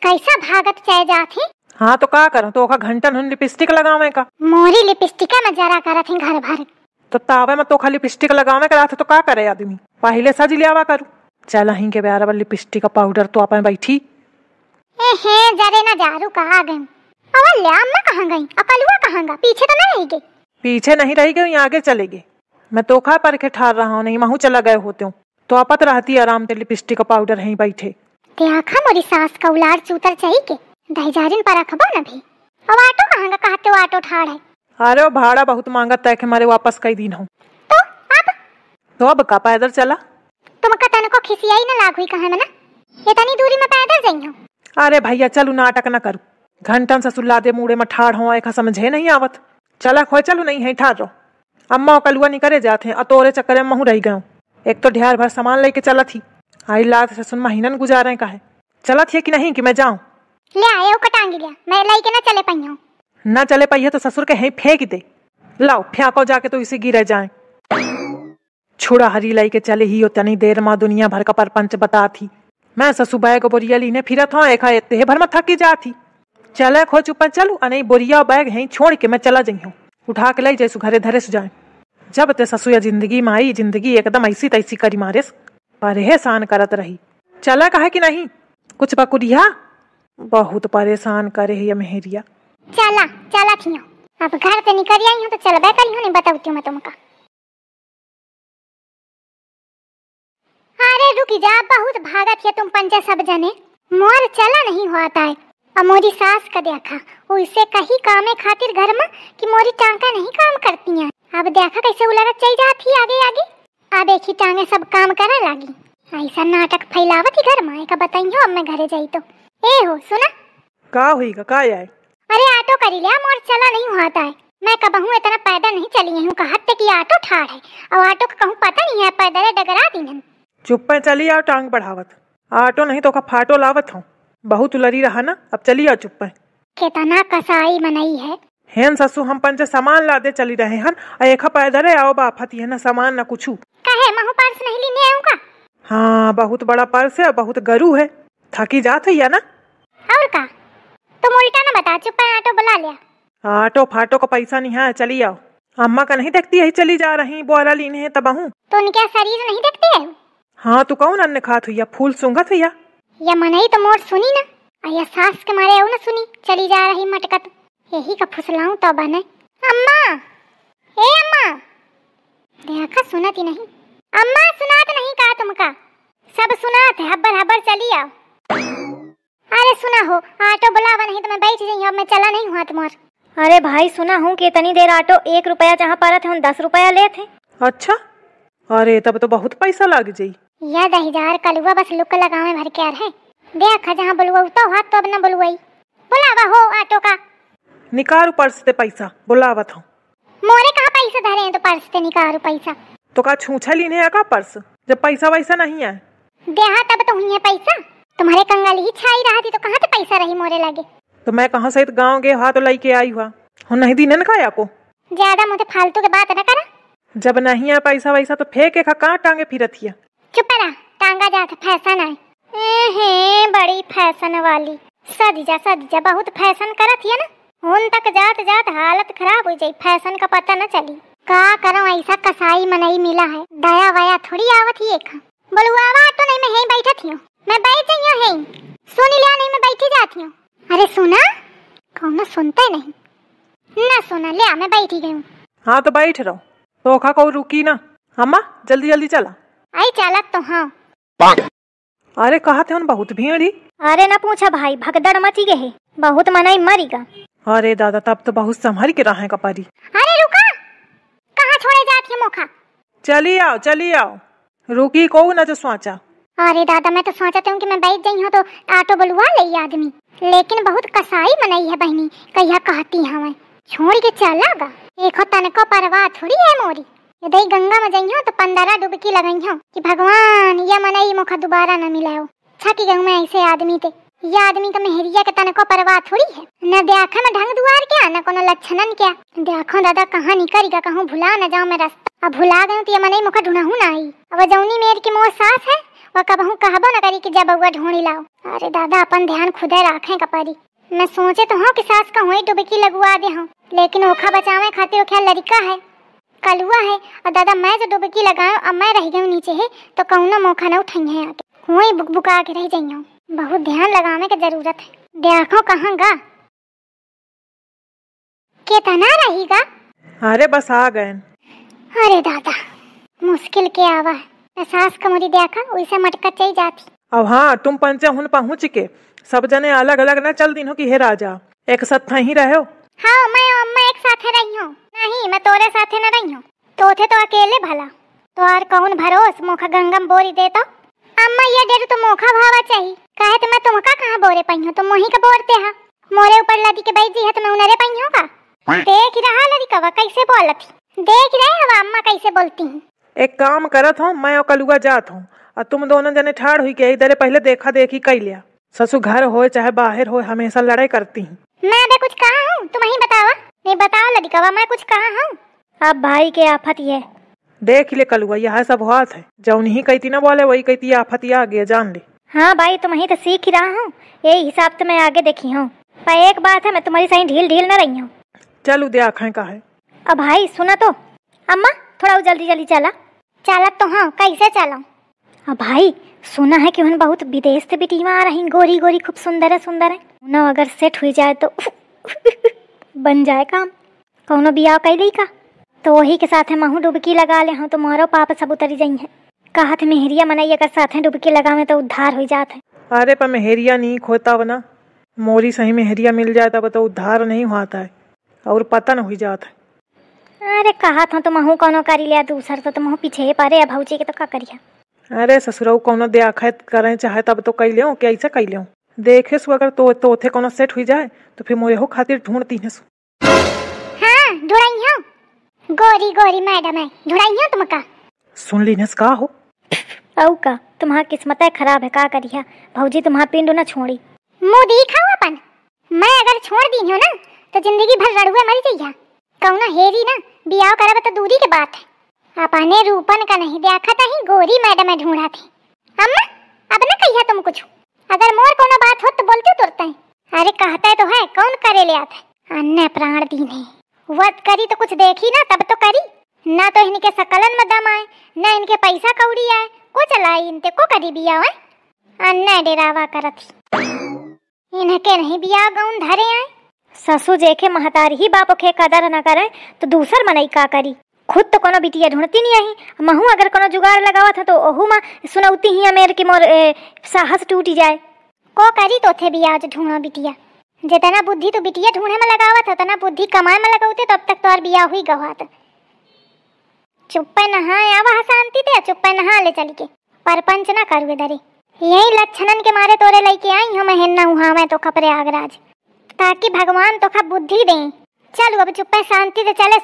कैसा भागत चाहे जाथे। हाँ तो का करूं, तो ओका घंटन हुन लिपस्टिक लगावे का। मोरी लिपस्टिक में जरा करत है घर भर। तो तावे में तो खाली लिपस्टिक लगावे का तो का करे आदमी, पहले सज लियावा करू। चल ही के ब्याह लिपस्टिक का पाउडर तो अपन बैठी। हे जरे ना जारू कहा गई। और ले अम्मा कहाँ गई, अकलुआ कहाँ गा, पीछे तो नहीं रही गई। पीछे नहीं रही गई, आगे चलेगी। मैं तो खा पर के ठार रहा हूँ, नहीं महू चला गए होते हूँ तो आपत रहती आराम से लिपस्टिक का पाउडर यहीं बैठे। देखा मोरी सास का उलार चूतर चाहिए के दहजारिन पर रखबो न भी। अब ऑटो कहाँ गा, कहते हो ऑटो ठाड़ है। अरे भाड़ा बहुत मांगा तय के मारे वापस कई दिन हो। तो अब का पैदल चला। तुम कतन को खिसियाई न लागुई कहाँ में ना, इतनी दूरी में पैदल जाइयो। अरे भैया चलू नाटक न करू, घंटन से सुल्ला दे मुड़े में ठाड़ हो एक समझे नहीं आवत। चला खोए चलू नहीं है ठाड़ रहो। अम्मा कलुआ नहीं करे जाते अतोरे चक्कर में महू रह गए। एक तो ढेर भर सामान लेके चला थी, आई लात से सुन महीनन गुजारे का है। चला थी कि नहीं कि मैं जाऊं। ले आए हो कटांगी लिया, मैं लाई के ना चले पाइयो। ना चले पाइए तो ससुर के यहीं फेंक दे। लाओ फेंको जाके तो इसे गिरे जाए। छोड़ा हरी लाई के चले ही उतनी देर माँ दुनिया भर का परपंच बता थी। मैं ससु बैग बोरिया लीने फिरत हूँ, एक इतने भर में थकी जा थी। चले खो चुपन चलू अने बोरिया बैग यहीं छोड़ के मैं चला जाई हूँ। उठा के लाई जैसु घरे धरे सु जाए। जब ते ससु या जिंदगी में आई, जिंदगी एकदम ऐसी तैसी करी मारेस, परेशान करत रही। चला कहे कि नहीं कुछ बकुरिया बहुत परेशान करे है ये मेहरिया। चला चला थियो, अब घर से निकल आई हूँ तो चलबे करी हूँ, नहीं बताऊती हूँ मैं तुमका। अरे रुक जा, बहुत भागत है तुम पंचे सब जने। मोर चला नहीं होता है। अब मोरी सास का देखा, उसे कहीं कामे खातिर घर में कि मोरी टांका नहीं काम करती हैं। अब देखा कैसे उलट चल जाती आगे आगे। अब एक ही टांगे सब काम करे लगी। ऐसा नाटक फैलावत ही घर में का बताइयो। अब मैं घरे जाई तो ए हो सुना का हुईगा का आए। अरे ऑटो करी लिया, मोर चला नहीं होता है। मैं कबहू इतना पैदल नहीं चली हूँ, कहते कि ऑटो ठाड़ है और ऑटो का कहूँ पता नहीं है, पैदल डगरा दी। चुप पे चली आओ टांग बढ़ावत। ऑटो नहीं तो का फाटो लावत हूँ, बहुत उलरी रहा ना। अब चली आओ चुप पे। कितना कसाई मनई है। हेन ससु हम पंच सामान लादे चली रहे हन, एक पैदल आओ बाफती है ना सामान ना कुछ। कहे महू पर्स नहीं लेने आऊँ का। हाँ बहुत बड़ा पर्स है, बहुत गरू है, थकी जात है ना। और का तुम उल्टा ना बता, चुप पे ऑटो बुला लिया। ऑटो फाटो का पैसा नहीं है, चली आओ। अम्मा का नहीं देखती है चली जा रही, बोरा लीने है तब हूँ। तो उनके शरीर नहीं देखते है। हाँ तो कौन अन्न खात हुई, फूल सूंघत हुई। या मनई तो मोर सुनी ना, या सास के मारे ना सुनी, चली जा रही मटकत। यही का फुसलाऊं तो बने। अम्मा ए अम्मा, देखा सुनती नहीं। अम्मा सुनात नहीं का तुमका, सब सुनात है। हब्बर हब्बर चली आओ। अरे सुना हो, ऑटो बुलावा नहीं तो मैं बैठ जाई, अब मैं चला नहीं हुआ तुम्हार। अरे भाई सुना हूँ कि इतनी देर ऑटो 1 रुपया जहाँ पर थे 10 रुपया ले थे। अच्छा, अरे तब तो बहुत पैसा लग जाई। या 10,000 कलुआ बस लुक लगावे भर के है। देखा जहाँ बुलवा तो हाथ तो अब न बुलवाई। बुलावा हो ऑटो का। निकारू पर्स से पैसा, बुलावत हूँ। मोरे कहाँ पैसा धरे हैं तो पर्स से निकारू पैसा। तो का छूछा लीने है का पर्स, जब पैसा वैसा नहीं है। देहा तब तो हुई है पैसा, तुम्हारे कंगाली ही छाई रहा थी तो कहाँ से पैसा रही मोरे लगे। तो मैं कहाँ से गाँव गए हाथ तो लाई के आई हुआ हूँ, नहीं दीने का को। ज्यादा मुझे फालतू के बात न करा। जब नहीं है पैसा वैसा तो फेंके खा कहाँ टांगे फिरत हिया। चुप रहा, टांगा जाता फैशन है। बड़ी फैशन वाली सदीजा बहुत फैशन करत है ना। उन तक जात जात हालत खराब हो जाई, फैशन का पता न चली। का करो ऐसा कसाई मनई मिला है, दया वया थोड़ी आवत ही। एक बुलवावा तो नहीं, मैं यहीं बैठत हूँ, मैं बैठ जाइयो यहीं। सुन लिया नहीं, मैं बैठी जाती हूँ। अरे सुना, कौन सुनते नहीं ना। सुना लिया, मैं बैठी गई हूँ। हाँ तो बैठ रहो, तो खा को रुकी ना। अम्मा जल्दी जल्दी चला। आई चालत तो हाँ। अरे कहा थे उन बहुत भीड़ ही। अरे ना पूछा भाई, भगदड़ मची गए, बहुत मनई मरीगा। अरे दादा तब तो बहुत संभल के रहे का पारी। अरे रुका, कहाँ छोड़े जाती है मोखा। चली आओ, रुकी को न जो सोचा। अरे दादा मैं तो सोचती हूँ कि मैं बैठ गई हूँ तो ऑटो बुलवा ले आदमी, लेकिन बहुत कसाई मनई है बहनी। कहिया कहती हमें छोड़ के चलागा, एक तन को परवाह थोड़ी है मोरी। यदि गंगा में जइयो तो 15 डुबकी लगाई हूँ कि भगवान ये मनई मुखा दोबारा न मिले हो। छकी गऊ में ऐसे आदमी थे, ये आदमी का मेहरिया के तन को परवाह थोड़ी है। न देखा में ढंग दुआर क्या, न कोनो लक्षणन क्या। देखो दादा कहाँ निकलेगा, कहूँ भुला न जाऊँ मैं रास्ता। अब भुला गई तो ये मनई मुखा ढूंढा हूँ ना आई। अब जौनी मेर की मोर सास है वो कबहू कहबो न करी कि जब बउआ ढूंढी लाओ। अरे दादा अपन ध्यान खुदे रखे कपारी। मैं सोचे तो हूँ कि सास का हुई डुबकी लगवा दे हूँ, लेकिन ओखा बचावे खातिर ओखा लड़का है, कलुआ है। और दादा मैं जो डुबकी लगाऊं अब मैं रह गई नीचे है तो कौनो मौका न उठाई है आके, हुई बुकबुका के रह जाइयो। बहुत ध्यान लगाने की जरूरत है। देखो कहाँ गा कितना रहेगा। अरे बस आ गए। अरे दादा मुश्किल के आवा है। सास कमरी देखा वैसे मटका चाहिए जाती। अब हाँ तुम पंचे हुन पहुँच के सब जने अलग अलग न चल दिन हो कि हे राजा एक साथ ही रहे हो। हाँ मैं अम्मा एक साथ रही हूँ। नहीं मैं तोरे साथे न रही हूँ, तोथे तो अकेले भला। तो और कौन भरोस मोखा गंगम बोरी देता। अम्मा ये डेर तो मोखा भावा चाहिए कहे तो मैं तुमका कहाँ बोरे पई हूँ, तुम वही का बोरते हा। मोरे ऊपर लदी के बैठ जी है तो मैं उनरे पई हूँ का। देख रहा लड़का कैसे बोलती, देख रहे हवा अम्मा कैसे बोलती हूँ। एक काम करत हूँ मैं और कलुआ जात हूँ और तुम दोनों जने ठाड़ हुई के इधर पहले देखा देखी कर लिया। ससुर घर हो चाहे बाहर हो हमेशा लड़ाई करती हूँ। मैं अबे कुछ कहा हूँ तुम ही बतावा। नहीं बताओ लड़का मैं कुछ कहा हूँ। अब भाई के आफत ये देख ले कलुआ यह सब बात है, जब नहीं कहती ना बोले वही कहती आफत आ गया जान ले। हाँ भाई तुम ही तो सीख ही रहा हूँ, यही हिसाब से मैं आगे देखी हूँ। पर एक बात है मैं तुम्हारी सही ढील ढील न रही हूँ। चलू दे आँखें का है। अब भाई सुना तो अम्मा थोड़ा जल्दी जल्दी चला। चला तो हाँ कैसे चलो। अब भाई सुना है कि उन बहुत विदेश से बेटियां आ रही, गोरी गोरी खूब सुंदर है। उन्हें अगर सेट हुई जाए तो बन जाए काम, कौनो बियाह कैली का तो वही के साथ महू डुबकी लगा ले हूँ तो मारो पाप सब उतरी जाई है। कहा थे मेहरिया मनाइए अगर साथ डुबकी लगावे तो उद्धार हो जाते हैं। अरे पर मेहरिया नहीं खोता बना, मोरी सही मेहरिया मिल जाए तब तो उद्धार नहीं होता है और पता न हुई जाता है। अरे कहा था तो महू कौनो करी लिया दूसर तो महू पीछे पारे भौजी के तो का करिया। अरे ससुराऊ कौनो देखात करें चाहे तब तो कई ले क्या ऐसा कई ले देखे सु अगर तो थे कोनो सेट हुई जाए तो फिर मोरे हो खातिर ढूंढती है। हाँ ढूंढाई हूँ गोरी गोरी मैडम है ढूंढाई हूँ तुमका। सुन ली नस का हो औ का तुम्हारा किस्मत है खराब है का करिया भौजी तुम्हारा पिंड न छोड़ी। मुँह दिखाओ अपन। मैं अगर छोड़ दी हूँ ना तो जिंदगी भर रड़ुए मर जाइया। कौना हेरी ना बियाह करब तो दूरी के बात है। अपने रूपन का नहीं देखा था ही गोरी मैडम है ढूंढा थी। अम्मा अब न कहिया तुम कुछ, अगर मोर कोनो बात हो तो बोलते तुरते हैं। अरे कहता है तो है कौन करे ले आता है। अन्य प्राण दीने वत करी तो कुछ देखी ना तब तो करी ना तो इनके सकलन में दम आए ना इनके पैसा कौड़ी आए को चलाई इनते को करी बिया है। अन्य डेरावा करत इनके नहीं बिया गौन धरे आए। ससुर जेके महतारी ही बाप के कदर न करे तो दूसर मनई का करी। खुद तो कोनो बिटिया ढूंढती नहीं आई, महू अगर कोनो जुगाड़ लगावा था तो ओहू में सुनौती ही मेरे की मोर साहस टूटी जाए। को करी तो थे बिया जो ढूंढो बिटिया। जितना बुद्धि तो बिटिया ढूंढे में लगावा था उतना बुद्धि कमाए में लगाते तब तक तो और बिया हुई गवात। चुप्पे नहा आवा शांति ते चुप्पे नहा ले चल के परपंच ना करुए दरे। यही लक्षणन के मारे तोरे लेके आई हूँ मैं हेन्ना उहा मैं तो खपरे आगराज ताकि भगवान तो खा बुद्धि दें। चलो अब चुप्पे शांति से चले।